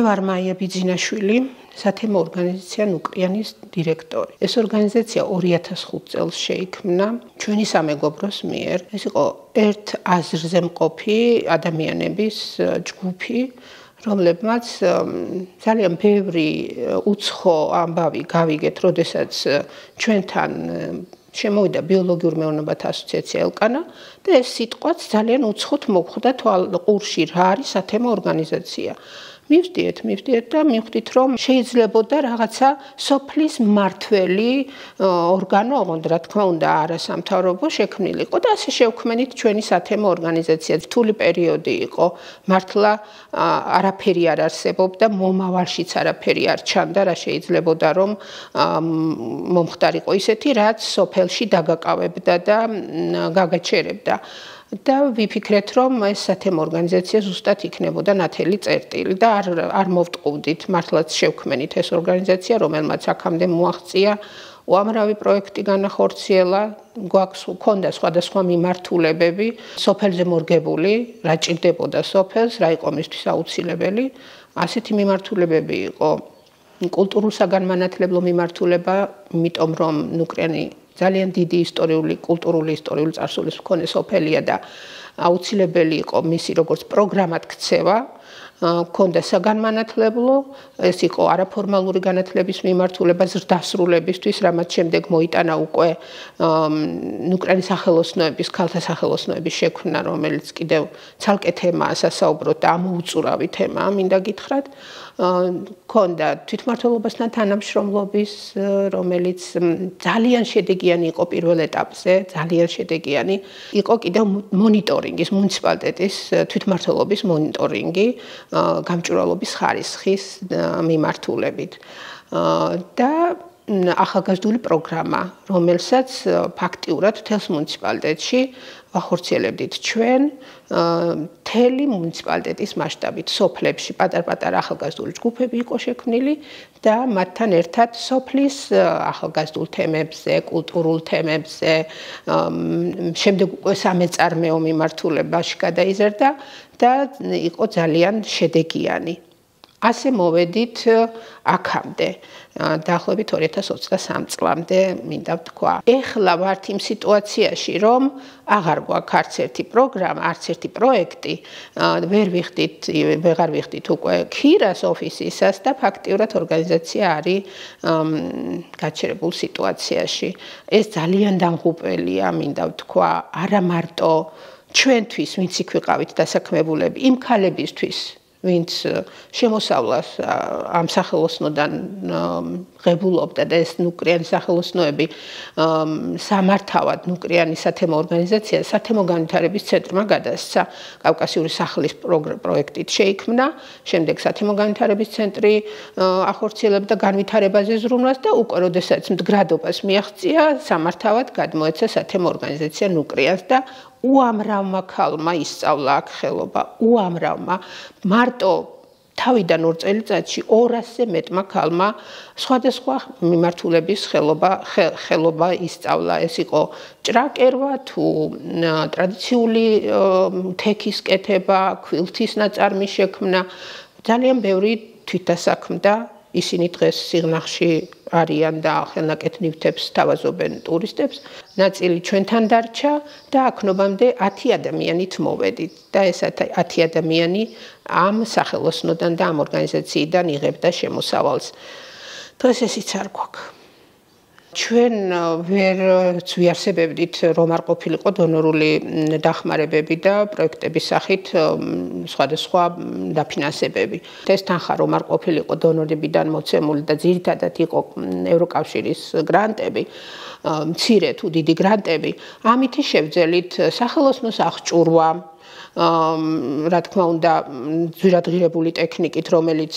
ვარ მაია ბიძინაშვილი, სათემო ორგანიზაცია ნუკრიანის დირექტორი. ეს ორგანიზაცია 2005 წელს შეიქმნა ჩვენი სამეგობროს მიერ. ეს იყო ერთ აზრზე მყოფი ადამიანების ჯგუფი, რომლებმაც ძალიან ბევრი უცხო ამბავი გავიგეთ, როდესაც ჩვენთან შემოვიდა ბიოლოგიურ მეურნეობათა ასოციაცია ელკანა და ეს სიტყვაც ძალიან უცხოდ მოხვდა ყურში, რა არის სათემო ორგანიზაცია. მივდიეთ და მივხვდით, რომ შეიძლებოდა რაღაცა სოფლის მმართველი ორგანო, ოღონდ რა თქმა უნდა, არასამთავრობო შექმნილიყო და ასე შევქმნით ჩვენი სათემო ორგანიზაცია. რთული პერიოდი იყო, მართლა არაფერი არ არსებობდა, მომავალშიც არაფერი არ ჩანდა, რა შეიძლებოდა, რომ მომხდარიყო ისეთი, რაც სოფელში დაგაკავებდა და გაგაჩერებდა. და ვიფიქრეთ, რომ ეს სათემო ორგანიზაცია ზუსტად იქნებოდა ნათელი წერტილი და არ მოვტყუვდით, მართლაც შევქმნით ეს ორგანიზაცია, რომელმაც აქამდე მოაღწია უამრავი პროექტი განახორციელა, გვქონდა სხვადასხვა მიმართულებები, სოფელზე მორგებული, რა ჭირდებოდა სოფელს, რა იყო მისთვის აუცილებელი, ასეთი მიმართულებები იყო კულტურულ-საგანმანათლებლო მიმართულება, იმიტომ რომ ნუკრიანი ძალიან დიდი კულტურული წარსულის მქონე სოფელია და აუცილებელი იყო მისი როგორც პროგრამად ქცევა, ქონდა საგანმანათლებლო, ეს იყო არაფორმალური განათლების მიმართულება ზრდასრულებისთვის, რამაც შემდეგ მოიტანა უკვე ნუკრაინის სახელოსნოების, ქალთა სახელოსნოების შექმნა, რომელიც კიდევ ცალკე თემაა სასაუბროთ და ამოუწურავი თემაა, მინდა გითხრათ. ქონდა თვითმმართველობასთან თანამშრომლობის, რომელიც ძალიან შედეგიანი იყო პირველ ეტაპზე, ძალიან შედეგიანი იყო კიდევ მონიტორინგის, მუნიციპალიტეტის თვითმმართველობის მონიტორინგი გამჭვირვალობის ხარისხის მიმართულებით. და ახალგაზრდული პროგრამა, რომელსაც ფაქტიურად მთელს მუნიციპალიტეტში ვახორციელებდით ჩვენ, მთელი მუნიციპალიტეტის მასშტაბით, სოფლებში პატარ-პატარა ახალგაზრდული ჯგუფები იყო შექმნილი და მათთან ერთად სოფლის ახალგაზრდულ თემებზე, კულტურულ თემებზე, შემდეგ უკვე სამეწარმეო მიმართულებაში გადაიზარდა და იყო ძალიან შედეგიანი. ასე მოვედით აქამდე, დაახლოებით 2023 წლამდე, მინდა ვთქვა. ეხლა ვართ იმ სიტუაციაში, რომ აღარ გვაქვს არც ერთი პროგრამა, არც ერთი პროექტი, ვეღარ ვიხდით უკვე ქირას ოფისისას და ფაქტიურად ორგანიზაცია არის გაჩერებულ სიტუაციაში. ეს ძალიან დამღუპელია, მინდა ვთქვა, არა მარტო ჩვენთვის, ვინც იქ ვიყავით დასაქმებულები, იმ ქალებისთვის, ვინც შემოსავლას ამ სახელოსნოდან ღებულობდა და ეს ნუკრიანი სახელოსნოები სამართავად ნუკრიანი სათემო ორგანიზაცია სათემო განვითარების ცენტრმა გადასცა. კავკასიური სახლის პროექტით შეიქმნა, შემდეგ სათემო განვითარების ცენტრი ახორციელებდა განვითარებაზე ზრუნვას და უკვე როდესაც მდგრადობას მიაღწია, სამართავად გადმოეცა სათემო ორგანიზაცია ნუკრიანს და უამრავმა ქალმა ისწავლა აქ ხელობა, უამრავმა. მარტო თავიდან 2 წელიწადში 200-ზე მეტმა ქალმა სხვადასხვა მიმართულების ხელობა ისწავლა. ეს იყო ჭრაკერვა თუ ტრადიციული თექის კეთება, ქვილთის ნაწარმის შექმნა, ძალიან ბევრი თვითდასაქმდა. ისინი დღეს სიღნაღში არიან და ხელნაკეთ ნივთებს თავაზობენ ტურისტებს. ნაწილი ჩვენთან დარჩა და აქნობამდე 10 ადამიანით მოვედით და ეს 10 ადამიანი ამ სახელოსნოდან და ამ ორგანიზაციიდან იღებდა შემოსავალს. დღეს ესიც არ გვაქვს. ჩვენ ვერც ვიარსებებდით, რომ არ ყოფილიყო დონორული დახმარებები და პროექტების სახით სხვადასხვა დაფინანსებები. ეს თანხა რომ არ ყოფილიყო დონორებიდან მოცემული და ძირითადად იყო ევროკავშირის გრანტები, მცირე თუ დიდი გრანტები, ამითი შევძელით სახელოსნოს აღჭურვა, რა თქმა უნდა, ძვირადღირებული ტექნიკით, რომელიც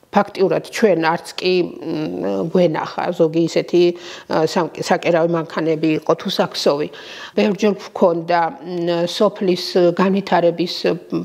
ფაქტიურად ჩვენ არც კი გვენახა ზოგი ისეთი საკერავი მანქანები იყო თუ საქსოვი. ბევრჯერ გვქონდა სოფლის განვითარების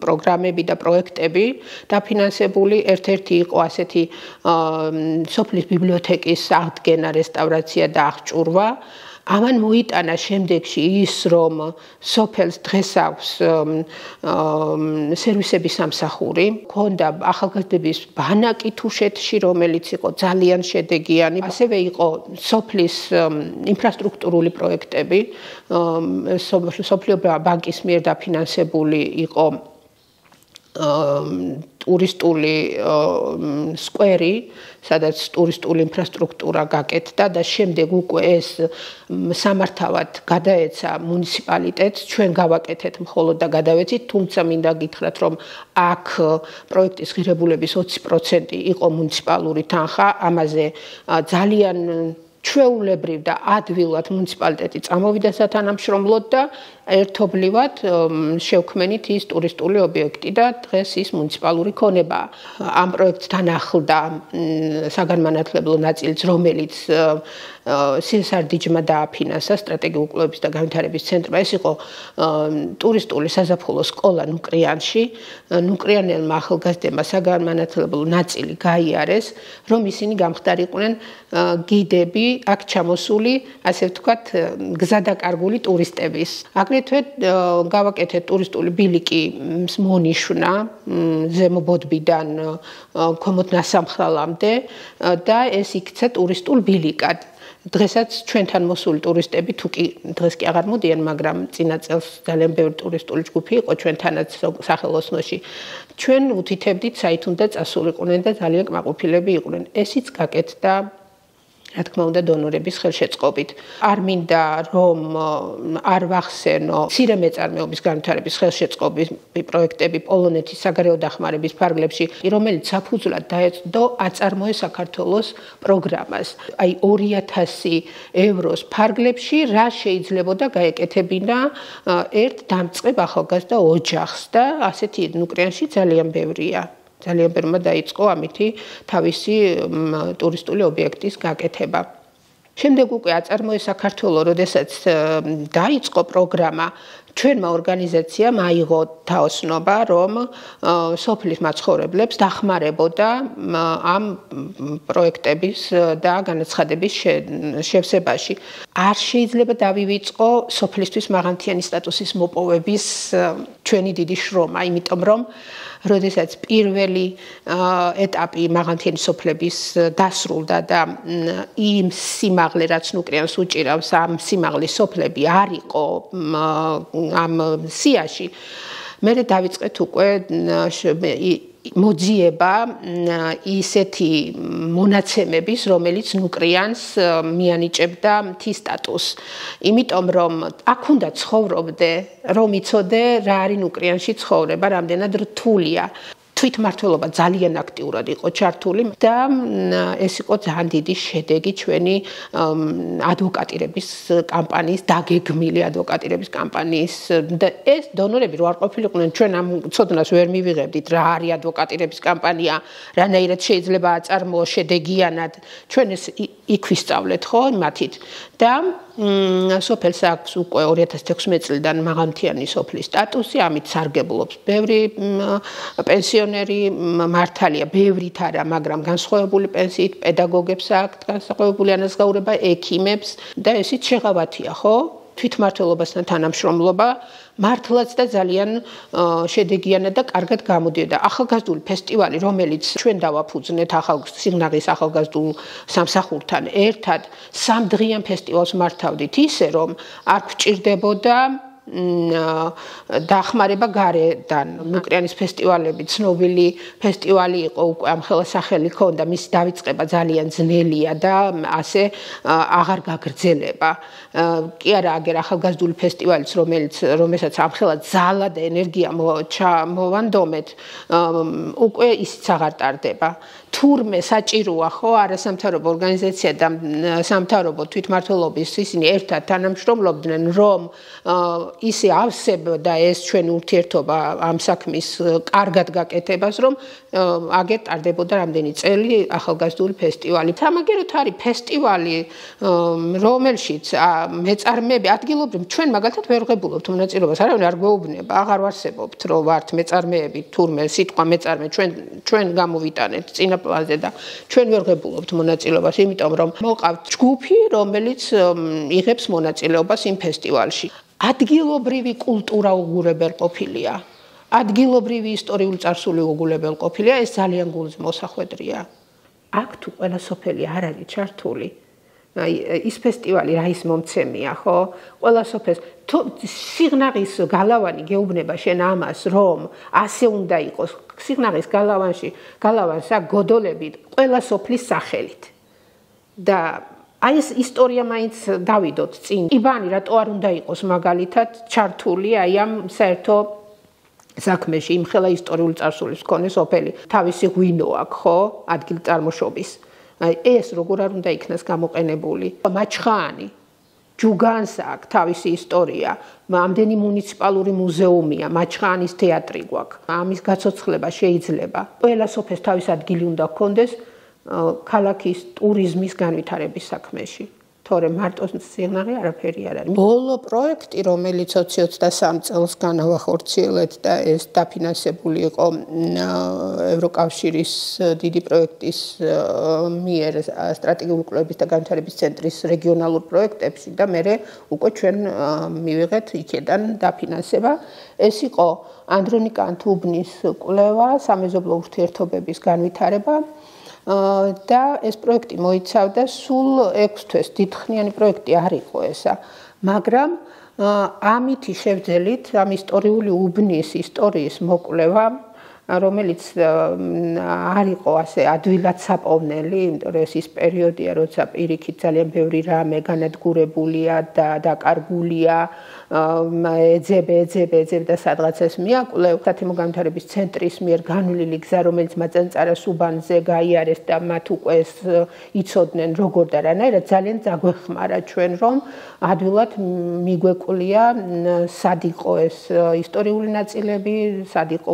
პროგრამები და პროექტები დაფინანსებული. ერთ-ერთი იყო ასეთი სოფლის ბიბლიოთეკის აღდგენა, რესტავრაცია და აღჭურვა. ამან მოიტანა შემდეგში ის, რომ სოფელს დღეს აქვს სერვისების სამსახური, ჰქონდა ახალგაზრდების ბანაკი თუშეთში, რომელიც იყო ძალიან შედეგიანი. ასევე იყო სოფლის ინფრასტრუქტურული პროექტები, სოფლიო ბანკის მიერ დაფინანსებული იყო ტურისტული სკვერი, სადაც ტურისტული ინფრასტრუქტურა გაკეთდა და შემდეგ უკვე ეს სამართავად გადაეცა მუნიციპალიტეტს, ჩვენ გავაკეთეთ მხოლოდ და გადავეცით, თუმცა მინდა გითხრათ, რომ აქ პროექტის ღირებულების 20% იყო მუნიციპალური თანხა, ამაზე ძალიან ჩვეულებრივ და ადვილად მუნიციპალიტეტი წამოვიდა სათანამშრომლოდ და ერთობლივად შევქმნით ის ტურისტული ობიექტი და დღეს ის მუნიციპალური ქონებაა. ამ პროექტთან ახლდა საგანმანათლებლო ნაწილიც, რომელიც CSRD-მა დააფინანსა სტრატეგიულ კვლევების და განვითარების ცენტრმა. ეს იყო ტურისტული საზაფხულო სკოლა ნუკრიანში. ნუკრიანელმა ახალგაზრდებმა საგანმანათლებლო ნაწილი გაიარეს, რომ ისინი გამხდარიყვნენ გიდები, აქ ჩამოსული, ასე ვთქვათ, გზადაკარგული ტურისტების. აგრეთვე გავაკეთეთ ტურისტული ბილიკი მონიშნა ზემო ბოდბიდან ქვემოთ ნასამხრალამდე და ეს იქცა ტურისტულ ბილიკად. დღესაც ჩვენთან მოსული ტურისტები თუკი დღეს კი აღარ მოდიან, მაგრამ წინა წელს ძალიან ბევრი ტურისტული ჯგუფი იყო ჩვენთანაც სახელოსნოში. ჩვენ უთითებდით საით უნდა წასულიყვნენ და ძალიან კმაყოფილები იყვნენ. ესიც გაკეთდა რა თქმა უნდა დონორების ხელშეწყობით. არ მინდა რომ არ ვახსენო მცირე მეწარმეობის განვითარების ხელშეწყობის პროექტები პოლონეთის საგარეო დახმარების ფარგლებში, რომელიც საფუძვლად დაეწყო აწარმოე საქართველოს პროგრამას. აი 2000 ევროს ფარგლებში რა შეიძლებოდა გაეკეთებინა ერთ დამწყებ ახალგაზრდა ოჯახს და ასეთი ნუკრიანში ძალიან ბევრია. ძალიან ბევრმა დაიწყო ამითი თავისი ტურისტული ობიექტის გაკეთება. შემდეგ უკვე აწარმოე საქართველო, როდესაც დაიწყო პროგრამა, ჩვენმა ორგანიზაციამ აიღო თაოსნობა, რომ სოფლის მაცხოვრებლებს დახმარებოდა ამ პროექტების და განაცხადების შევსებაში. არ შეიძლება დავივიწყო სოფლისთვის მაღალმთიანი სტატუსის მოპოვების ჩვენი დიდი შრომა, იმიტომ რომ როდესაც პირველი ეტაპი მაღალმთიანი სოფლების დასრულდა და იმ სიმაღლე, რაც ნუკრიანს უჭირავს, ამ სიმაღლის სოფლები არ იყო ამ სიაში, მე დავიწყეთ უკვე მოძიება ისეთი მონაცემების, რომელიც ნუკრიანს მიანიჭებდა მთის სტატუსს. იმიტომ რომ აქ უნდა ცხოვრობდე, რომ იცოდე რა არის ნუკრიანში ცხოვრება, რამდენად რთულია. თვითმმართველობა ძალიან აქტიურად იყო ჩართული და ეს იყო ძალიან დიდი შედეგი ჩვენი ადვოკატირების კამპანიის, დაგეგმილი ადვოკატირების კამპანიის და ეს დონორები რო არ ყოფილიყვნენ, ჩვენ ამ ცოდნას ვერ მივიღებდით რა არის ადვოკატირების კამპანია, რანაირად შეიძლება აწარმოო შედეგიანად, ჩვენ ეს იქ ვისწავლეთ ხო მათით და სოფელს აქვს უკვე 2016 წლიდან მაღალმთიანი სოფლის სტატუსი, ამით სარგებლობს ბევრი პენსიონერი, მართალია ბევრით არა, მაგრამ განსხვავებული პენსიით პედაგოგებს აქვთ განსხვავებული ანაზღაურება, ექიმებს და ესიც შეღავათია, ხო? თვითმმართველობასთან თანამშრომლობა მართლაც და ძალიან შედეგიანად და კარგად გამოდიოდა. ახალგაზრდული ფესტივალი, რომელიც ჩვენ დავაფუძნეთ სიღნაღის ახალგაზრდულ სამსახურთან ერთად, 3 დღიან ფესტივალს მართავდით ისე, რომ არ გვჭირდებოდა დახმარება გარედან. ნუკრიანის ფესტივალები ცნობილი ფესტივალი იყო, უკვე ამხელა სახელი ჰქონდა, მისი დავიწყება ძალიან ძნელია და ასე აღარ გაგრძელება. კი არა, აგერ ახალგაზრდული ფესტივალიც, რომელსაც ამხელა ძალა და ენერგია მოვანდომეთ, უკვე ისიც აღარ ტარდება. თურმე საჭიროა ხო არასამთავრობო ორგანიზაცია და სამთავრობო თვითმმართველობის ისინი ერთად თანამშრომლობდნენ, რომ ისე ავსებდა ეს ჩვენი ურთიერთობა ამ საქმის კარგად გაკეთებას, რომ აგერ ტარდებოდა რამდენი წელი ახალგაზრდული ფესტივალი. სამაგეროთ არის ფესტივალი, რომელშიც მეწარმეები ადგილობრივ ჩვენ მაგალითად ვერ ვღებულობთ მონაწილეობას, არავინ არ გვეუბნება, აღარ ვარსებობთ, რომ ვართ მეწარმეები, თურმე სიტყვა მეწარმე ჩვენ გამოვიტანეთ წინა პლანზე და ჩვენ ვერ ღებულობთ მონაწილეობას, იმიტომ რომ მოყავთ ჯგუფი, რომელიც იღებს მონაწილეობას იმ ფესტივალში. ადგილობრივი კულტურა უგულებელყოფილია. ადგილობრივი ისტორიული წარსული უგულებელყოფილია, ეს ძალიან გულს მოსახვედრია. აქ თუ ყველა სოფელი არ არის ჩართული, ის ფესტივალი რა ის მომცემია, ხო? ყველა სოფელს სიღნაღის გალავანი გეუბნება შენ ამას, რომ ასე უნდა იყოს. სიღნაღის გალავანს აქვს გოდოლები ყველა სოფლის სახელით. და აი ეს ისტორია მაინც დავიდოთ წინ. იბანი რატო არ უნდა იყოს მაგალითად ჩართული აი ამ საერთო საქმეში, იმ ხელა ისტორიული წარსულის მქონე სოფელი. თავისი ღვინო აქვს, ხო? ადგილწარმოშობის. აი ეს როგორ არ უნდა იქნას გამოყენებული. მაჩხაანი ჯუგანს აქვს თავისი ისტორია. ამდენი მუნიციპალური მუზეუმია, მაჩხაანის თეატრი გვაქვს. ამის გაცოცხლება შეიძლება. ყველა სოფელს თავის ადგილი უნდა ჰქონდეს ქალაქის ტურიზმის განვითარების საქმეში. თორემ მარტო სიღნაღი არაფერი არ არის. ბოლო პროექტი, რომელიც 2023 წელს განავახორციელეთ და ეს დაფინანსებული იყო ევროკავშირის დიდი პროექტის მიერ სტრატეგიული კვლევების და განვითარების ცენტრის რეგიონალურ პროექტებში და მე უკვე ჩვენ მივიღეთ იქედან დაფინანსება. ეს იყო ანდრონიკა ანთუბნის კვლევა, სამეზობლო ურთიერთობების განვითარება. და ეს პროექტი მოიცავდა სულ 6 თვეს. დიდხნიანი პროექტი არ იყო ესა, მაგრამ ამითი შევძელით ამ ისტორიული უბნის ისტორიის მოკვლევა, რომელიც არ იყო ასე ადვილად საპოვნელი, იმიტომ რომ ეს ის პერიოდია, როცა პირიქით ძალიან ბევრი რამე განადგურებულია და დაკარგულია, ეძებ და სადღაცას მიაკვლევ. სათემო განვითარების ცენტრის მიერ განვლილი გზა, რომელიც მაწანწარა სუბანზე გაიარეს და მათ უკვე იცოდნენ როგორ და რანაირად, ძალიან დაგვეხმარა ჩვენ, რომ ადვილად მიგვეკვლია სად იყო ეს ისტორიული ნაწილები, სად იყო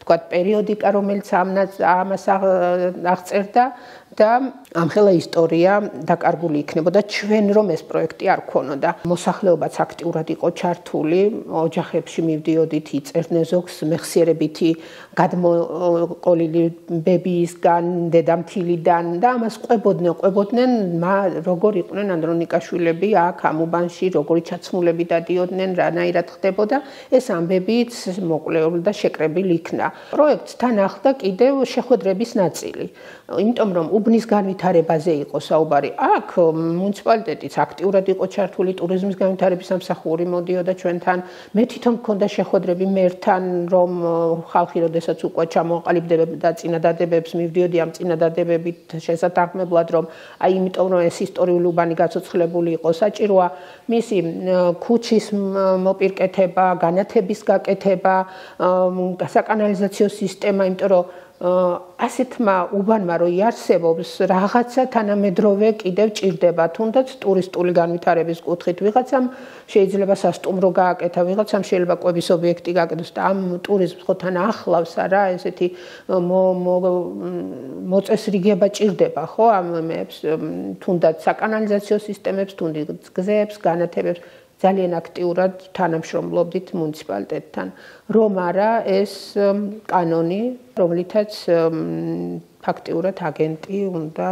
თქვა პერიოდიკა, რომელიც ამას აღწერდა და ამხელა ისტორია დაკარგული იქნებოდა ჩვენ რომ ეს პროექტი არ ქონოდა. მოსახლეობაც აქტიურად იყო ჩართული, ოჯახებში მივდიოდით, იწერდნენ ზოგს მეხსიერებითი გადმოყოლილი ბებიისგან, დედამთილიდან და ამას ყვებოდნენ როგორ იყვნენ ანდრონიკაშვილები აქ ამ უბანში, როგორი ჩაცმულები დადიოდნენ, რანაირად ხდებოდა. ეს ამბებიც მოკვლეული და შეკრებილი იქნა. პროექტთან ახლდა კიდევ შეხვედრების ნაწილი. იმიტომ რომ უბნის განვითარებაზე იყო საუბარი. აქ მუნიციპალიტეტიც აქტიურად იყო ჩართული, ტურიზმის განვითარების სამსახური მოდიოდა ჩვენთან. მე თვითონ მქონდა შეხვედრები მერთან, რომ ხალხი როდესაც უკვე ჩამოაყალიბდებოდა წინადადებებს, მივდიოდი ამ წინადადებებით შესათანხმებლად, რომ აი იმიტომ რომ ეს ისტორიული უბანი გაცოცხლებული იყო, საჭიროა მისი ქუჩის მოპირკეთება, განათების გაკეთება, საკანალიზაციო სისტემა, იმიტომ რომ ასეთმა უბანმა რო იარსებობს, რაღაცა თანამედროვე კიდევ ჭირდება, თუნდაც ტურისტული განვითარების კუთხით. ვიღაცამ შეიძლება სასტუმრო გააკეთა, ვიღაცამ შეიძლება კვების ობიექტი გააკეთოს და ამ ტურიზმს ხო თან ახლავს არა, ესეთი მოწესრიგება ჭირდება, ხო, ამებს, თუნდაც საკანალიზაციო სისტემებს, თუნდაც გზებს, განათებებს. ძალიან აქტიურად თანამშრომლობდით მუნიციპალიტეტთან. რომ არა ეს კანონი, რომლითაც ფაქტიურად აგენტი უნდა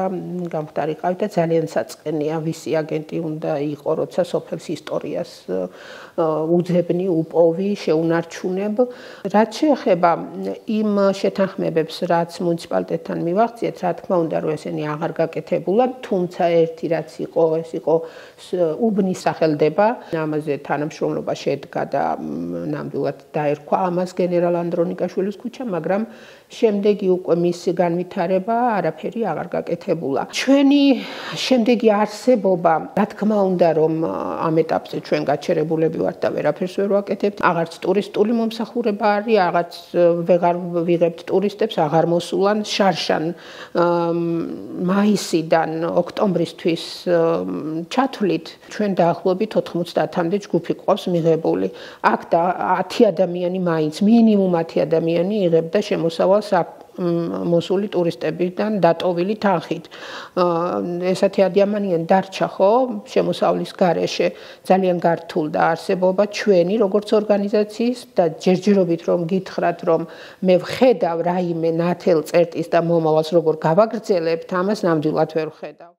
გამხდარიყავით და ძალიან საწყენია, ვისი აგენტი უნდა იყო, როცა სოფლის ისტორიას უძებნი, უპოვი, შეუნარჩუნებ. რაც შეეხება იმ შეთანხმებებს, რაც მუნიციპალიტეტთან მივახციეთ, რა თქმა უნდა, რომ ესენი აღარ გაკეთებულა, თუმცა ერთი რაც იყო, ეს იყო უბნის სახელდება. ამაზე თანამშრომლობა შედგა და ნამდვილად დაერქვა ამას გენერალ ანდრონიკაშვილის ქუჩა, მაგრამ შემდეგი უკვე მისი განვითარება არაფერი აღარ გაკეთებულა. ჩვენი შემდეგი არსებობა, რა თქმა უნდა, რომ ამ ეტაპზე ჩვენ გაჩერებულები ვართ და ვერაფერს ვერ ვაკეთებთ. აღარც ტურისტული მომსახურება არის, აღარც ვეღარ ვიღებთ ტურისტებს, აღარ მოსულან შარშან მაისიდან ოქტომბრისთვის ჩათვლით ჩვენ დაახლოებით 90-მდე ჯგუფი ყავს მიღებული. აქ და 10 ადამიანი მაინც, მინიმუმ 10 ადამიანი იღებდა შემოსავალს მოსული ტურისტებიდან დატოვილი თანხით. ესეთი ადამიანიანი დარჩა ხო შემოსავლის გარეშე ძალიან გართულდა არსებობა ჩვენი როგორც ორგანიზაციის და ჯერჯერობით რომ გითხრათ რომ მე ვხედავ რაიმე ნათელ წერტის და მომავალს როგორ გავაგრძელებთ ამას ნამდვილად ვერ ვხედავ.